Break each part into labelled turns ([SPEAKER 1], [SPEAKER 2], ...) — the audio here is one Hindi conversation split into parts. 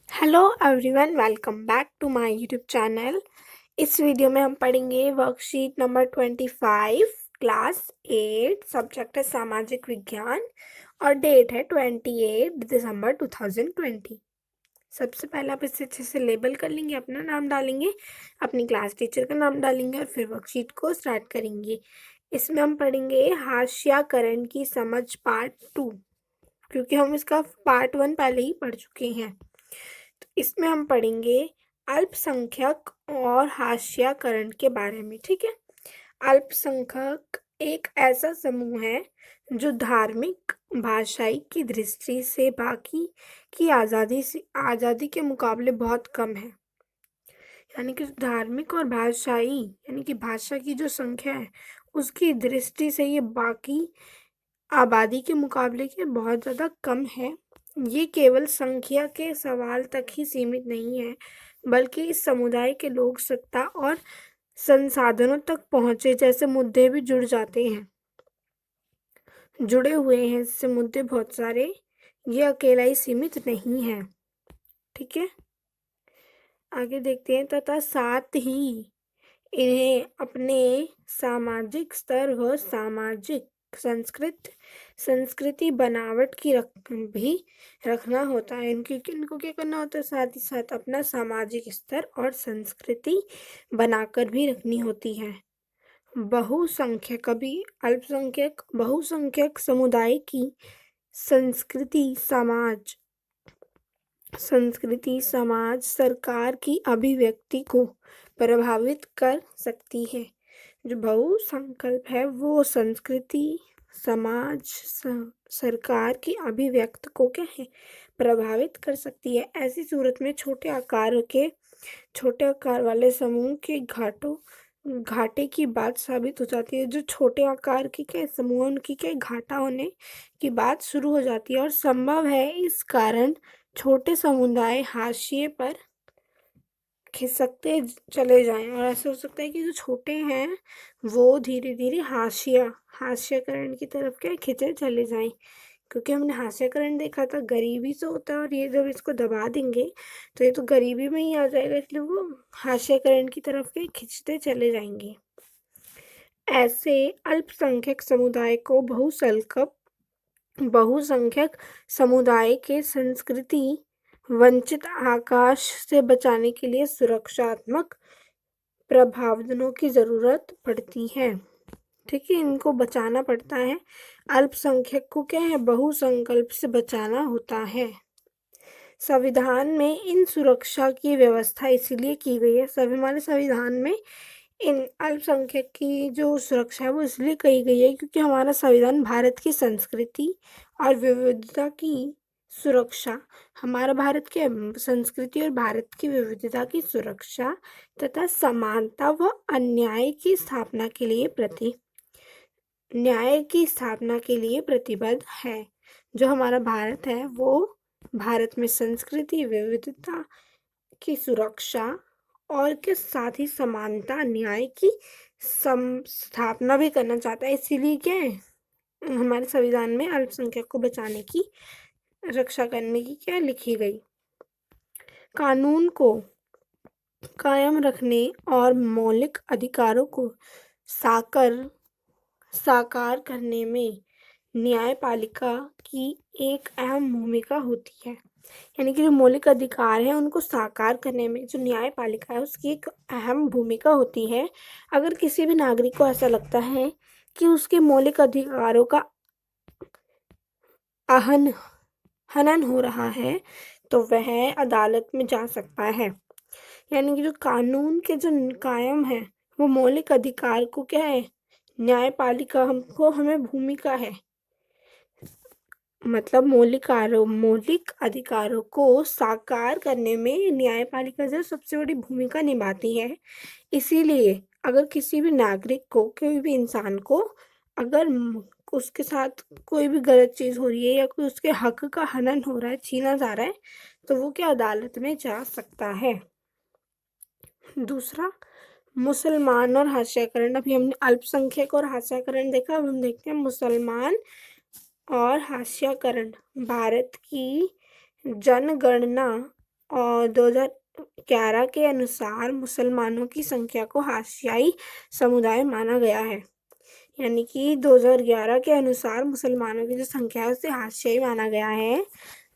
[SPEAKER 1] Hello everyone, welcome back to my YouTube channel. इस वीडियो में हम पढ़ेंगे वर्कशीट नंबर 25, क्लास 8, सब्जेक्ट है सामाजिक विज्ञान और डेट है 28 दिसंबर 2020। सबसे पहले आप इसे अच्छे से लेबल कर लेंगे, अपना नाम डालेंगे, अपनी क्लास टीचर का नाम डालेंगे और फिर वर्कशीट को स्टार्ट करेंगे। इसमें हम पढ़ेंगे हाशियाकरण की समझ पार्ट 2, क्योंकि हम इसका पार्ट 1 पहले ही पढ़ चुके हैं। तो इसमें हम पढ़ेंगे अल्पसंख्यक और हाशियाकरण के बारे में। ठीक है। अल्पसंख्यक एक ऐसा समूह है जो धार्मिक, भाषाई की दृष्टि से बाकी की आज़ादी के मुकाबले बहुत कम है। यानी कि धार्मिक और भाषाई यानी कि भाषा की जो संख्या है उसकी दृष्टि से ये बाकी आबादी के मुकाबले के बहुत ज़्यादा कम है। ये केवल संख्या के सवाल तक ही सीमित नहीं है, बल्कि इस समुदाय के लोग सत्ता और संसाधनों तक पहुँचे जैसे मुद्दे भी जुड़े हुए हैं। इससे मुद्दे बहुत सारे, ये अकेला ही सीमित नहीं है। ठीक है, आगे देखते हैं। तथा साथ ही इन्हें अपने सामाजिक स्तर व सामाजिक संस्कृति बनावट की भी रखना होता है। इनको क्या करना होता है? साथ ही साथ अपना सामाजिक स्तर और संस्कृति बनाकर भी रखनी होती है। बहुसंख्यक कभी अल्पसंख्यक बहुसंख्यक समुदाय की संस्कृति समाज सरकार की अभिव्यक्ति को प्रभावित कर सकती है। जो बहुसंकल्प है वो संस्कृति, समाज, सरकार की अभिव्यक्ति को क्या है, प्रभावित कर सकती है। ऐसी सूरत में छोटे आकार वाले समूह के घाटे की बात साबित हो जाती है। जो छोटे आकार के क्या समूह, उनकी क्या घाटा होने की बात शुरू हो जाती है और संभव है इस कारण छोटे समुदाय हाशिए पर खिसकते चले जाएं। और ऐसा हो सकता है कि जो छोटे हैं वो धीरे धीरे हास्यकरण की तरफ क्या खिंचे चले जाएं, क्योंकि हमने हास्यकरण देखा था गरीबी से होता है और ये जब इसको दबा देंगे तो ये तो गरीबी में ही आ जाएगा, इसलिए वो हास्यकरण की तरफ के खिंचते चले जाएंगे। ऐसे अल्पसंख्यक समुदाय को बहुसंख्यक समुदाय के संस्कृति वंचित आकाश से बचाने के लिए सुरक्षात्मक प्रावधानों की जरूरत पड़ती है। ठीक है, इनको बचाना पड़ता है। अल्पसंख्यक को क्या है, बहुसंकल्प से बचाना होता है। संविधान में इन सुरक्षा की व्यवस्था इसीलिए की गई है। हमारे संविधान में इन अल्पसंख्यक की जो सुरक्षा है वो इसलिए की गई है क्योंकि हमारा संविधान भारत की संस्कृति और विविधता की सुरक्षा हमारा भारत के संस्कृति और भारत की विविधता की सुरक्षा तथा समानता व न्याय की स्थापना के लिए प्रतिबद्ध है। जो हमारा भारत है वो भारत में संस्कृति विविधता की सुरक्षा और के साथ ही समानता न्याय की स्थापना भी करना चाहता है। इसीलिए क्या है, हमारे संविधान में अल्पसंख्यक को बचाने की, रक्षा करने की क्या लिखी गई। कानून को कायम रखने और मौलिक अधिकारों को साकार करने में न्यायपालिका की एक अहम भूमिका होती है। यानी कि जो मौलिक अधिकार है उनको साकार करने में जो न्यायपालिका है उसकी एक अहम भूमिका होती है। अगर किसी भी नागरिक को ऐसा लगता है कि उसके मौलिक अधिकारों का हनन हो रहा है तो वह अदालत में जा सकता है। यानी कि जो कानून के जो कायम है वो मौलिक अधिकार को क्या है, न्यायपालिका हमें भूमिका है, मतलब मौलिक अधिकारों को साकार करने में न्यायपालिका जो सबसे बड़ी भूमिका निभाती है। इसीलिए अगर किसी भी नागरिक को, कोई भी इंसान को अगर उसके साथ कोई भी गलत चीज़ हो रही है या कोई उसके हक का हनन हो रहा है, छीना जा रहा है, तो वो क्या अदालत में जा सकता है। दूसरा, मुसलमान और हाशियाकरण। अभी हमने अल्पसंख्यक और हाशियाकरण देखा, अब हम देखते हैं मुसलमान और हाशियाकरण। भारत की जनगणना और 2011 के अनुसार मुसलमानों की संख्या को हाशियाई समुदाय माना गया है। यानी कि 2011 के अनुसार मुसलमानों की जो संख्या है उसे हाशियाई माना गया है।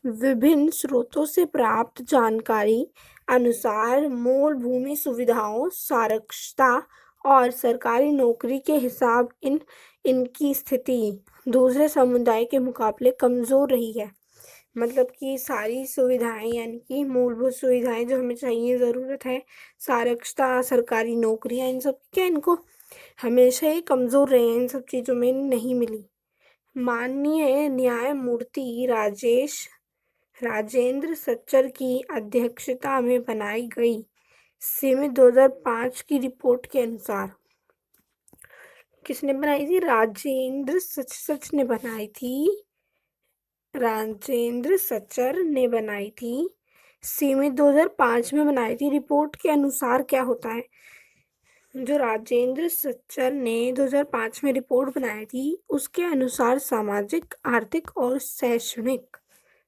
[SPEAKER 1] विभिन्न स्रोतों से प्राप्त जानकारी अनुसार मूल भूमि सुविधाओं, साक्षरता और सरकारी नौकरी के हिसाब इनकी स्थिति दूसरे समुदाय के मुकाबले कमजोर रही है। मतलब कि सारी सुविधाएं, यानी कि मूलभूत सुविधाएं जो हमें चाहिए, ज़रूरत है, साक्षरता, सरकारी नौकरियां, इन सब क्या इनको हमेशा ही कमज़ोर रहे हैं, इन सब चीज़ों में नहीं मिली। माननीय न्यायमूर्ति राजेंद्र सच्चर की अध्यक्षता में बनाई गई समिति 2005 की रिपोर्ट के अनुसार, किसने बनाई थी? राजेंद्र सच ने बनाई थी। राजेंद्र सच्चर ने बनाई थी। समिति 2005 में बनाई थी। रिपोर्ट के अनुसार क्या होता है? जो राजेंद्र सच्चर ने 2005 में रिपोर्ट बनाई थी उसके अनुसार सामाजिक, आर्थिक और शैक्षणिक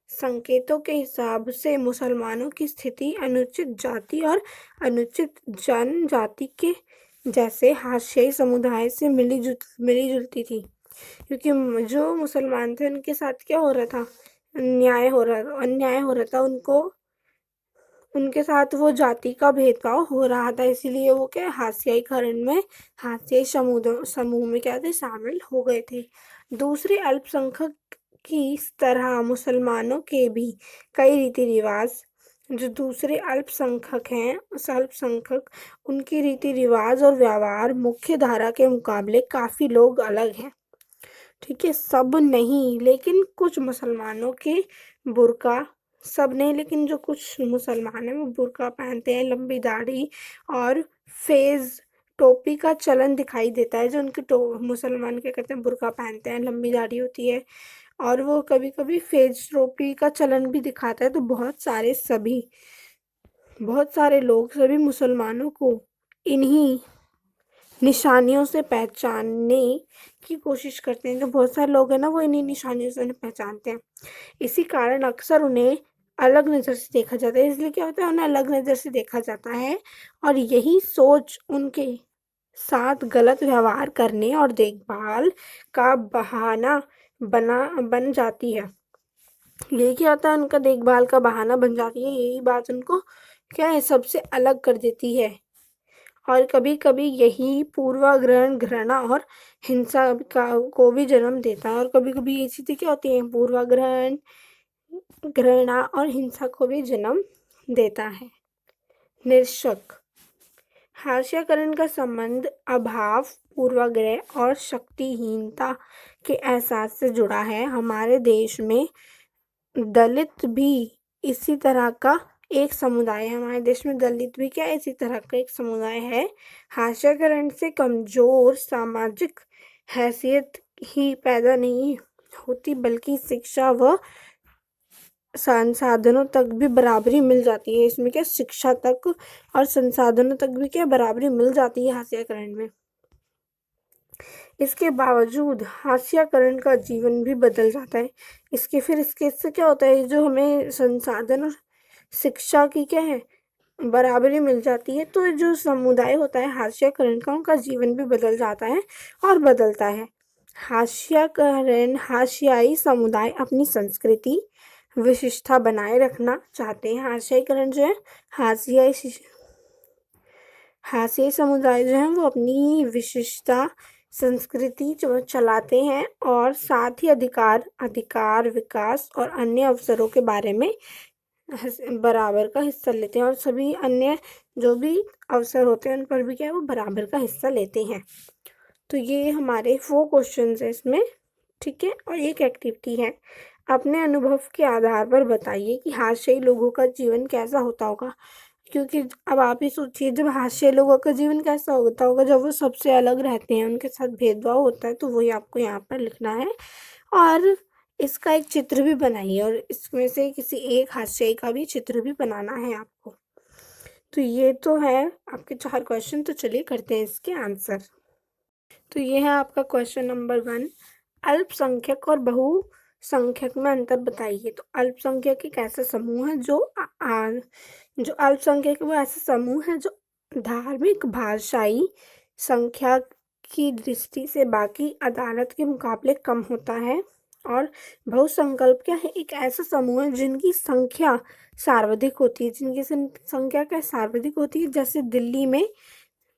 [SPEAKER 1] संकेतों के हिसाब से मुसलमानों की स्थिति अनुचित जाति और अनुचित जनजाति के जैसे हाशियाई समुदाय से मिली जुलती थी। क्योंकि जो मुसलमान थे उनके साथ क्या हो रहा था? अन्याय हो रहा था उनके साथ वो जाति का भेदभाव हो रहा था, इसीलिए वो क्या हाशियाईकरण में, हाशियाई समूह में क्या थे? शामिल हो गए थे। दूसरे अल्पसंख्यक की तरह मुसलमानों के भी कई रीति रिवाज, जो दूसरे अल्पसंख्यक हैं, उस अल्पसंख्यक उनकी रीति रिवाज और व्यवहार मुख्य धारा के मुकाबले काफ़ी लोग अलग हैं। ठीक है, सब नहीं, लेकिन कुछ मुसलमानों के बुर्का, सब नहीं लेकिन जो कुछ मुसलमान हैं वो बुर्का पहनते हैं, लंबी दाढ़ी और फेज टोपी का चलन दिखाई देता है। जो उनके मुसलमान क्या करते हैं? बुर्का पहनते हैं, लंबी दाढ़ी होती है और वो कभी कभी फेज टोपी का चलन भी दिखाता है। तो बहुत सारे लोग, सभी मुसलमानों को इन्हीं निशानियों से पहचानने की कोशिश करते हैं। जो बहुत सारे लोग हैं ना, वो इन्हीं निशानियों से उन्हें पहचानते हैं। इसी कारण अक्सर उन्हें अलग नज़र से देखा जाता है। इसलिए क्या होता है? उन्हें अलग नज़र से देखा जाता है और यही सोच उनके साथ गलत व्यवहार करने और देखभाल का बहाना बन जाती है। यही क्या होता है? उनका देखभाल का बहाना बन जाती है। यही बात उनको क्या है? सबसे अलग कर देती है। और कभी कभी यही पूर्वाग्रह, घृणा और हिंसा को भी जन्म देता है। और कभी कभी ये चीज़ें क्या होती हैं? पूर्वाग्रह, घृणा और हिंसा को भी जन्म देता है। निरशक हाशियाकरण का संबंध अभाव, पूर्वाग्रह और शक्तिहीनता के एहसास से जुड़ा है। हमारे देश में दलित भी इसी तरह का एक समुदाय है। हमारे देश में दलित भी क्या इसी तरह का एक समुदाय है। हाशियाकरण से कमजोर सामाजिक हैसियत ही पैदा नहीं होती, बल्कि शिक्षा व संसाधनों तक भी बराबरी मिल जाती है। इसमें क्या शिक्षा तक और संसाधनों तक भी क्या बराबरी मिल जाती है हाशियाकरण में। इसके बावजूद हाशियाकरण का जीवन भी बदल जाता है। इससे क्या होता है? जो हमें संसाधन और शिक्षा की क्या है? बराबरी मिल जाती है, तो जो समुदाय होता है हाशियाकरण का, उनका जीवन भी बदल जाता है और बदलता है। हाशियाई समुदाय अपनी संस्कृति विशिष्टता बनाए रखना चाहते हैं। हाशियाकरण जो है, हाशियाई समुदाय जो है वो अपनी विशिष्टता, संस्कृति जो चलाते हैं और साथ ही अधिकार, विकास और अन्य अवसरों के बारे में बराबर का हिस्सा लेते हैं। और सभी अन्य जो भी अवसर होते हैं उन पर भी क्या है? वो बराबर का हिस्सा लेते हैं। तो ये हमारे 4 क्वेश्चंस हैं इसमें। ठीक है, और एक एक्टिविटी है। अपने अनुभव के आधार पर बताइए कि हाशियाई लोगों का जीवन कैसा होता होगा। क्योंकि अब आप ही सोचिए, जब हाशियाई लोगों का जीवन कैसा होता होगा, जब वो सबसे अलग रहते हैं, उनके साथ भेदभाव होता है, तो वही आपको यहाँ पर लिखना है। और इसका एक चित्र भी बनाइए और इसमें से किसी एक हाशियाई का भी चित्र भी बनाना है आपको। तो ये तो है आपके 4 क्वेश्चन। तो चलिए करते हैं इसके आंसर। तो ये है आपका क्वेश्चन नंबर 1। अल्पसंख्यक और संख्यक में अंतर बताइए। तो अल्पसंख्यक एक ऐसा समूह है जो अल्पसंख्यक वो ऐसा समूह है जो धार्मिक भाषाई संख्या की दृष्टि से बाकी अदालत के मुकाबले कम होता है। और बहुसंकल्प क्या है, एक ऐसा समूह है जिनकी संख्या सर्वाधिक होती है, जिनकी संख्या क्या सर्वाधिक होती है। जैसे दिल्ली में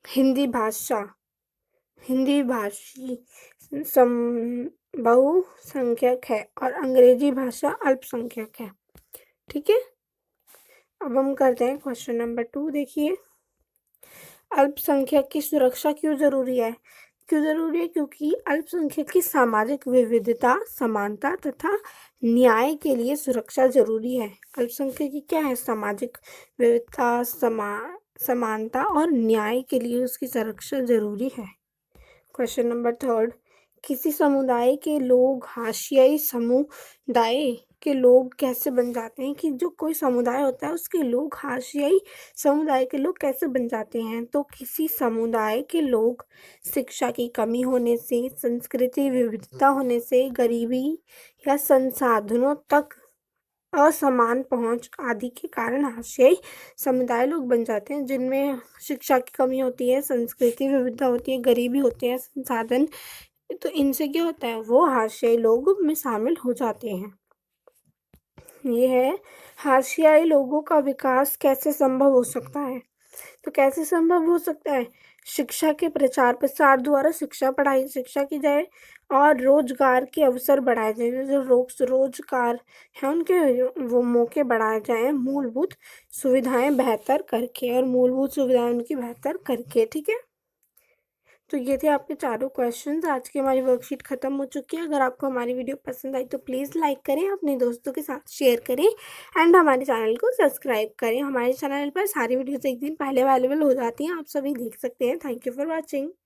[SPEAKER 1] हिंदी भाषी बहुसंख्यक है और अंग्रेजी भाषा अल्पसंख्यक है। ठीक है, अब हम करते हैं क्वेश्चन नंबर 2। देखिए, अल्पसंख्यक की सुरक्षा क्यों जरूरी है? क्योंकि अल्पसंख्यक की सामाजिक विविधता, समानता तथा न्याय के लिए सुरक्षा जरूरी है। अल्पसंख्यक की क्या है? सामाजिक विविधता, समानता और न्याय के लिए उसकी सुरक्षा जरूरी है। क्वेश्चन नंबर 3, किसी समुदाय के लोग हाशियाई समुदाय के लोग कैसे बन जाते हैं? कि जो कोई समुदाय होता है उसके लोग हाशियाई समुदाय के लोग कैसे बन जाते हैं? तो किसी समुदाय के लोग शिक्षा की कमी होने से, संस्कृति विविधता होने से, गरीबी या संसाधनों तक असमान पहुंच आदि के कारण हाशियाई समुदाय लोग बन जाते हैं, जिनमें शिक्षा की कमी होती है, संस्कृति विविधता होती है, गरीबी होती है, संसाधन, तो इनसे क्या होता है, वो हाशियाई लोग में शामिल हो जाते हैं। ये है, हाशियाई लोगों का विकास कैसे संभव हो सकता है? तो कैसे संभव हो सकता है? शिक्षा के प्रचार प्रसार द्वारा शिक्षा की जाए और रोजगार के अवसर बढ़ाए जाए। जो रोजगार है उनके वो मौके बढ़ाए जाएं, मूलभूत सुविधाएं बेहतर करके और मूलभूत सुविधाएं उनकी बेहतर करके। ठीक है, तो ये थे आपके चारों क्वेश्चंस। आज की हमारी वर्कशीट खत्म हो चुकी है। अगर आपको हमारी वीडियो पसंद आई तो प्लीज़ लाइक करें, अपने दोस्तों के साथ शेयर करें एंड हमारे चैनल को सब्सक्राइब करें। हमारे चैनल पर सारी वीडियोस एक दिन पहले अवेलेबल हो जाती हैं, आप सभी देख सकते हैं। Thank you for watching.